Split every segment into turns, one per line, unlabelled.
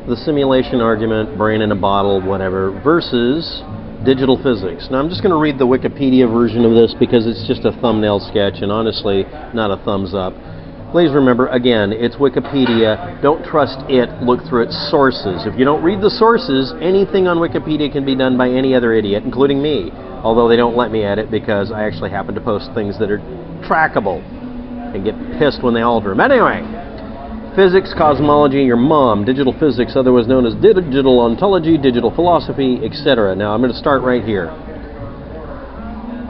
the simulation argument, brain in a bottle, whatever, versus digital physics. Now I'm just going to read the Wikipedia version of this because it's just a thumbnail sketch and honestly not a thumbs up. Please remember, again, it's Wikipedia. Don't trust it. Look through its sources. If you don't read the sources, anything on Wikipedia can be done by any other idiot, including me. Although they don't let me at it because I actually happen to post things that are trackable and get pissed when they alter them. Anyway, physics, cosmology, your mom, digital physics, otherwise known as digital ontology, digital philosophy, etc. Now, I'm going to start right here.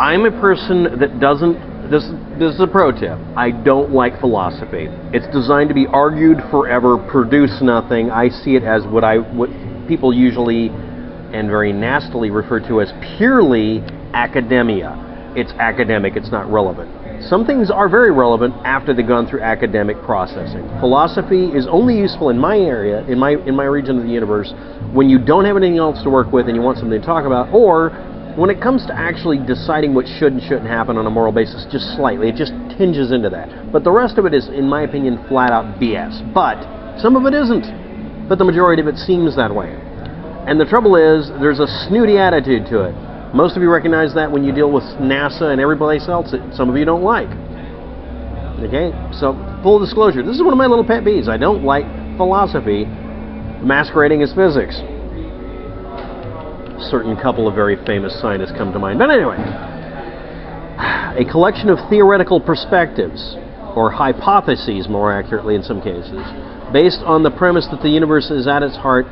I'm a person that doesn't... This is a pro tip. I don't like philosophy. It's designed to be argued forever, produce nothing. I see it as what people usually and very nastily refer to as purely academia. It's academic, it's not relevant. Some things are very relevant after they've gone through academic processing. Philosophy is only useful in my area, in my region of the universe, when you don't have anything else to work with and you want something to talk about, or when it comes to actually deciding what should and shouldn't happen on a moral basis, just slightly, it just tinges into that. But the rest of it is, in my opinion, flat out BS. But some of it isn't. But the majority of it seems that way. And the trouble is, there's a snooty attitude to it. Most of you recognize that when you deal with NASA and every place else that some of you don't like. Okay? So, full disclosure, this is one of my little pet peeves. I don't like philosophy masquerading as physics. Certain couple of very famous scientists come to mind. But anyway, a collection of theoretical perspectives, or hypotheses more accurately in some cases, based on the premise that the universe is at its heart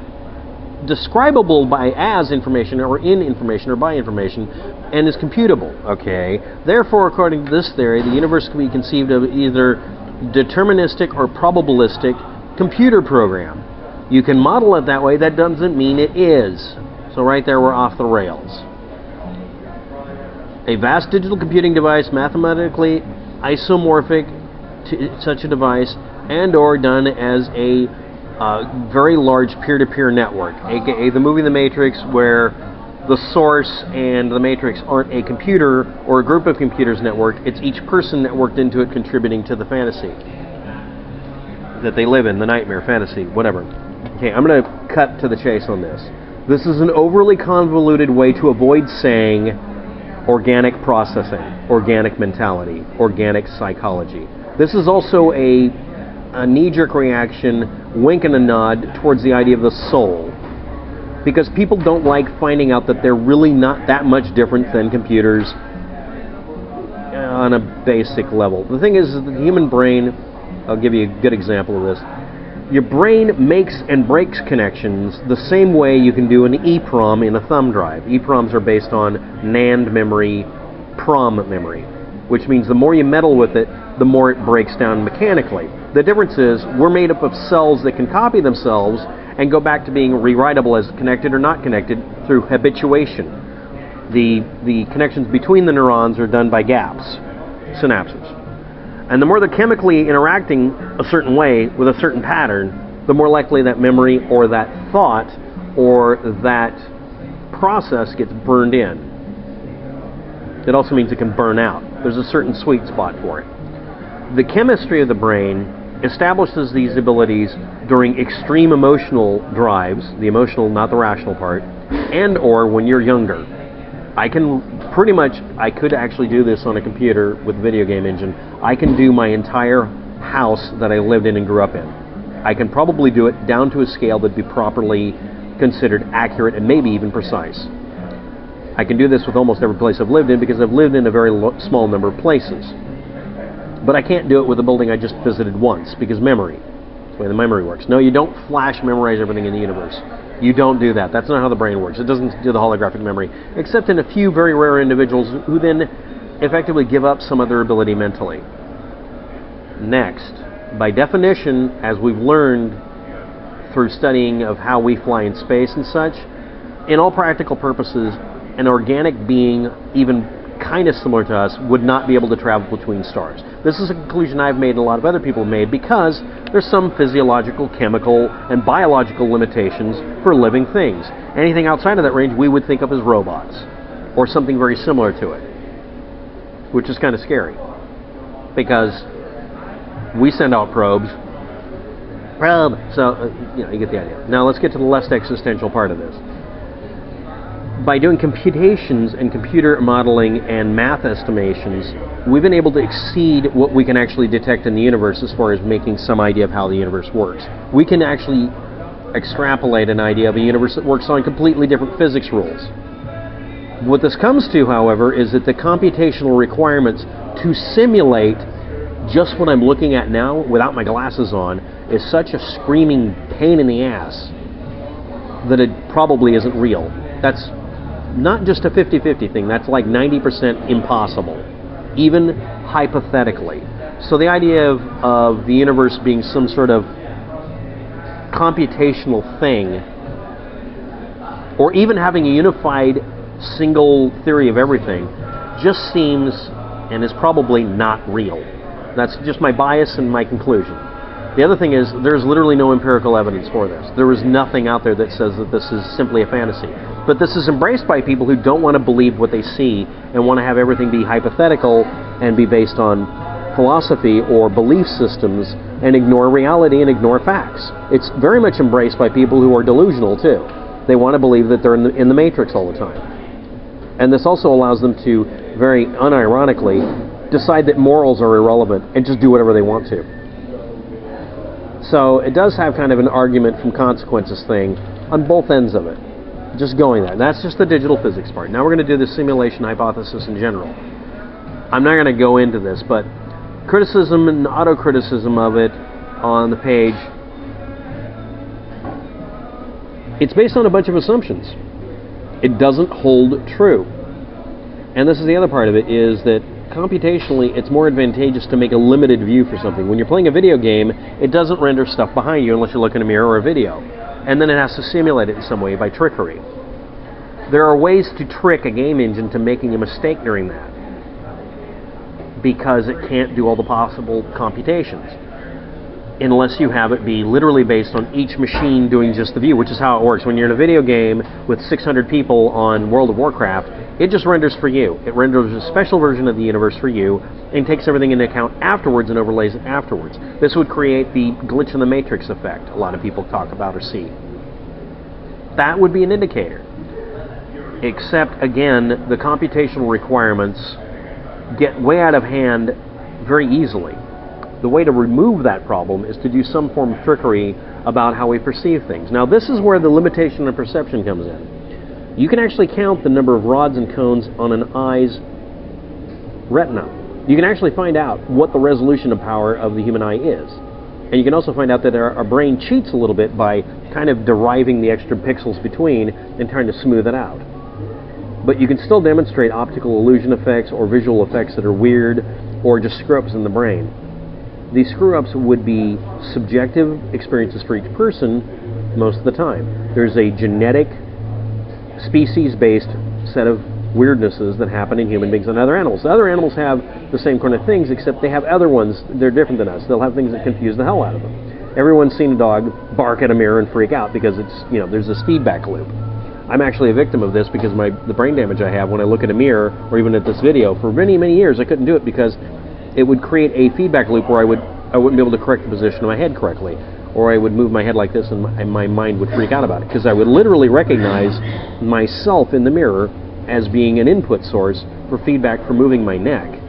describable as information or in information or by information and is computable. Okay? Therefore, according to this theory, the universe can be conceived of either deterministic or probabilistic computer program. You can model it that way. That doesn't mean it is. So right there, we're off the rails. A vast digital computing device, mathematically isomorphic to such a device, and or done as a very large peer-to-peer network, aka the movie The Matrix, where the source and the Matrix aren't a computer or a group of computers networked. It's each person networked into it contributing to the fantasy that they live in, the nightmare, fantasy, whatever. Okay, I'm going to cut to the chase on this. This is an overly convoluted way to avoid saying organic processing, organic mentality, organic psychology. This is also a knee-jerk reaction, wink and a nod towards the idea of the soul. Because people don't like finding out that they're really not that much different than computers on a basic level. The thing is that the human brain, I'll give you a good example of this. Your brain makes and breaks connections the same way you can do an EEPROM in a thumb drive. EEPROMs are based on NAND memory, PROM memory, which means the more you meddle with it, the more it breaks down mechanically. The difference is we're made up of cells that can copy themselves and go back to being rewritable as connected or not connected through habituation. The connections between the neurons are done by gaps, synapses. And the more they're chemically interacting a certain way with a certain pattern, the more likely that memory or that thought or that process gets burned in. It also means it can burn out. There's a certain sweet spot for it. The chemistry of the brain establishes these abilities during extreme emotional drives, the emotional, not the rational part, and or when you're younger. I could actually do this on a computer with a video game engine. I can do my entire house that I lived in and grew up in. I can probably do it down to a scale that'd be properly considered accurate and maybe even precise. I can do this with almost every place I've lived in because I've lived in a very small number of places. But I can't do it with a building I just visited once because memory. That's the way the memory works. No, you don't flash memorize everything in the universe. You don't do that. That's not how the brain works. It doesn't do the holographic memory, except in a few very rare individuals who then effectively give up some other ability mentally. Next, by definition, as we've learned through studying of how we fly in space and such, in all practical purposes, an organic being, even kind of similar to us, would not be able to travel between stars. This is a conclusion I've made and a lot of other people have made because there's some physiological, chemical, and biological limitations for living things. Anything outside of that range we would think of as robots, or something very similar to it, which is kind of scary because we send out probes So, you get the idea. Now let's get to the less existential part of this. By doing computations and computer modeling and math estimations, we've been able to exceed what we can actually detect in the universe as far as making some idea of how the universe works. We can actually extrapolate an idea of a universe that works on completely different physics rules. What this comes to, however, is that the computational requirements to simulate just what I'm looking at now without my glasses on is such a screaming pain in the ass that it probably isn't real. That's not just a 50-50 thing, that's like 90% impossible, even hypothetically. So the idea of the universe being some sort of computational thing, or even having a unified single theory of everything, just seems and is probably not real. That's just my bias and my conclusion. The other thing is, there's literally no empirical evidence for this. There is nothing out there that says that this is simply a fantasy. But this is embraced by people who don't want to believe what they see and want to have everything be hypothetical and be based on philosophy or belief systems and ignore reality and ignore facts. It's very much embraced by people who are delusional too. They want to believe that they're in the matrix all the time. And this also allows them to, very unironically, decide that morals are irrelevant and just do whatever they want to. So it does have kind of an argument from consequences thing on both ends of it. Just going there. That's just the digital physics part. Now we're going to do the simulation hypothesis in general. I'm not going to go into this, but criticism and auto-criticism of it on the page, it's based on a bunch of assumptions. It doesn't hold true. And this is the other part of it, is that computationally, it's more advantageous to make a limited view for something. When you're playing a video game, it doesn't render stuff behind you unless you look in a mirror or a video. And then it has to simulate it in some way by trickery. There are ways to trick a game engine to making a mistake during that, because it can't do all the possible computations, unless you have it be literally based on each machine doing just the view, which is how it works. When you're in a video game with 600 people on World of Warcraft, it just renders for you. It renders a special version of the universe for you and takes everything into account afterwards and overlays it afterwards. This would create the glitch in the matrix effect a lot of people talk about or see. That would be an indicator. Except, again, the computational requirements get way out of hand very easily. The way to remove that problem is to do some form of trickery about how we perceive things. Now, this is where the limitation of perception comes in. You can actually count the number of rods and cones on an eye's retina. You can actually find out what the resolution of power of the human eye is. And you can also find out that our brain cheats a little bit by kind of deriving the extra pixels between and trying to smooth it out. But you can still demonstrate optical illusion effects or visual effects that are weird or just screw-ups in the brain. These screw-ups would be subjective experiences for each person most of the time. There's a genetic, species-based set of weirdnesses that happen in human beings and other animals. The other animals have the same kind of things, except they have other ones. They're different than us. They'll have things that confuse the hell out of them. Everyone's seen a dog bark at a mirror and freak out because it's, there's this feedback loop. I'm actually a victim of this because the brain damage I have when I look at a mirror or even at this video. For many, many years, I couldn't do it because it would create a feedback loop where I wouldn't be able to correct the position of my head correctly, or I would move my head like this and my mind would freak out about it, because I would literally recognize myself in the mirror as being an input source for feedback for moving my neck.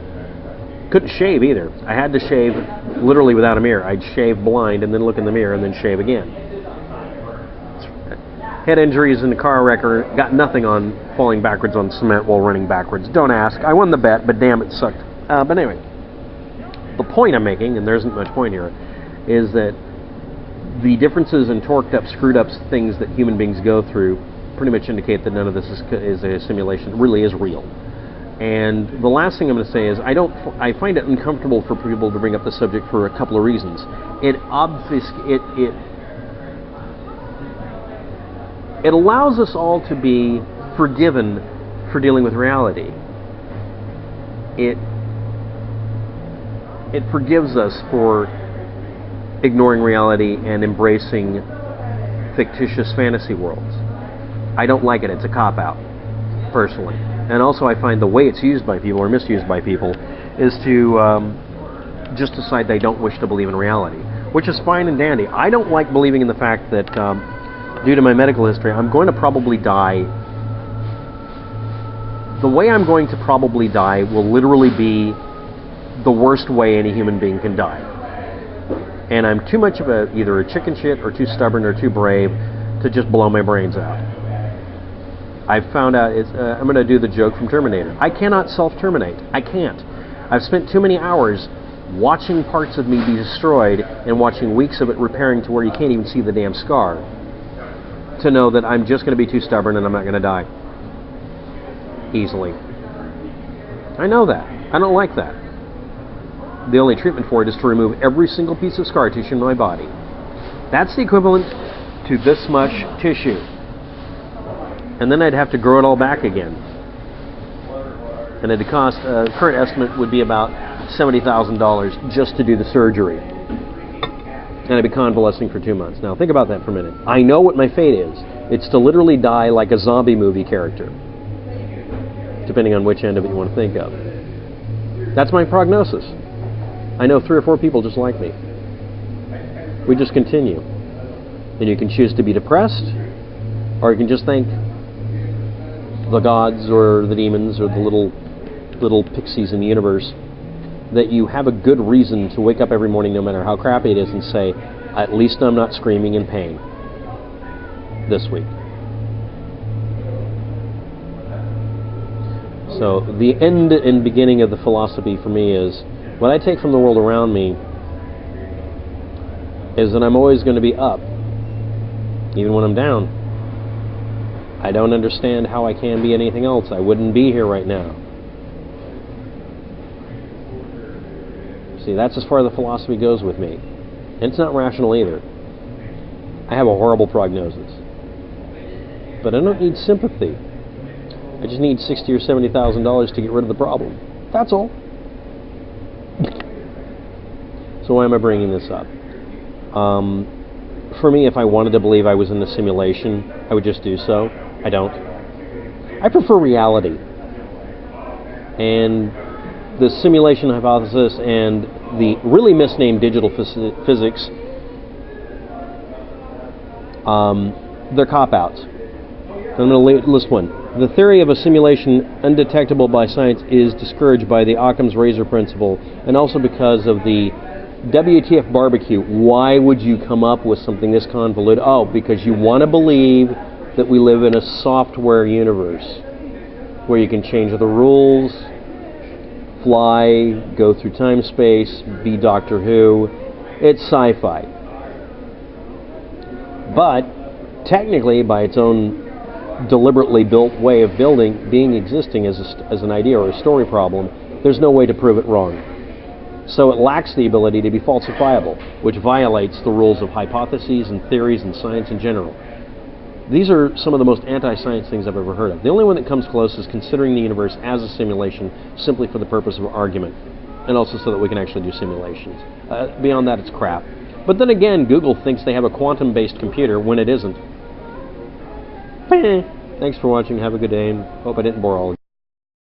Couldn't shave either. I had to shave literally without a mirror. I'd shave blind and then look in the mirror and then shave again. Head injuries in the car wreck got nothing on falling backwards on cement while running backwards. Don't ask. I won the bet, but damn, it sucked. But anyway, the point I'm making, and there isn't much point here, is that the differences in torqued up, screwed up things that human beings go through pretty much indicate that none of this is a simulation. It really is real. And the last thing I'm going to say is I find it uncomfortable for people to bring up the subject for a couple of reasons. It allows us all to be forgiven for dealing with reality. It forgives us for ignoring reality and embracing fictitious fantasy worlds. I don't like it. It's a cop-out, personally. And also I find the way it's used by people or misused by people is to just decide they don't wish to believe in reality. which is fine and dandy. I don't like believing in the fact that, due to my medical history, I'm going to probably die. The way I'm going to probably die will literally be the worst way any human being can die. And I'm too much of either a chicken shit or too stubborn or too brave to just blow my brains out. I've found out, I'm going to do the joke from Terminator. I cannot self-terminate. I can't. I've spent too many hours watching parts of me be destroyed and watching weeks of it repairing to where you can't even see the damn scar to know that I'm just going to be too stubborn and I'm not going to die easily. I know that. I don't like that. The only treatment for it is to remove every single piece of scar tissue in my body. That's the equivalent to this much tissue. And then I'd have to grow it all back again. And it'd cost, current estimate would be about $70,000 just to do the surgery. And I'd be convalescing for 2 months. Now think about that for a minute. I know what my fate is. It's to literally die like a zombie movie character. Depending on which end of it you want to think of. That's my prognosis. I know 3 or 4 people just like me. We just continue. And you can choose to be depressed, or you can just thank the gods or the demons or the little pixies in the universe that you have a good reason to wake up every morning, no matter how crappy it is, and say, at least I'm not screaming in pain this week. So the end and beginning of the philosophy for me is, what I take from the world around me is that I'm always going to be up, even when I'm down. I don't understand how I can be anything else. I wouldn't be here right now. See, that's as far as the philosophy goes with me. And it's not rational either. I have a horrible prognosis. But I don't need sympathy. I just need $60,000 or $70,000 to get rid of the problem. That's all. So why am I bringing this up? For me, if I wanted to believe I was in a simulation, I would just do so. I don't. I prefer reality. And the simulation hypothesis and the really misnamed digital physics, they're cop-outs. I'm going to list one. The theory of a simulation undetectable by science is discouraged by the Occam's razor principle, and also because of the WTF barbecue. Why would you come up with something this convoluted? Oh, because you want to believe that we live in a software universe where you can change the rules, fly, go through time space, be Doctor Who. It's sci-fi. But technically, by its own deliberately built way of existing as an idea or a story problem, there's no way to prove it wrong. So it lacks the ability to be falsifiable, which violates the rules of hypotheses and theories and science in general. These are some of the most anti-science things I've ever heard of. The only one that comes close is considering the universe as a simulation simply for the purpose of argument, and also so that we can actually do simulations. Beyond that, it's crap. But then again, Google thinks they have a quantum-based computer when it isn't. Thanks for watching. Have a good day, and hope I didn't bore all of you.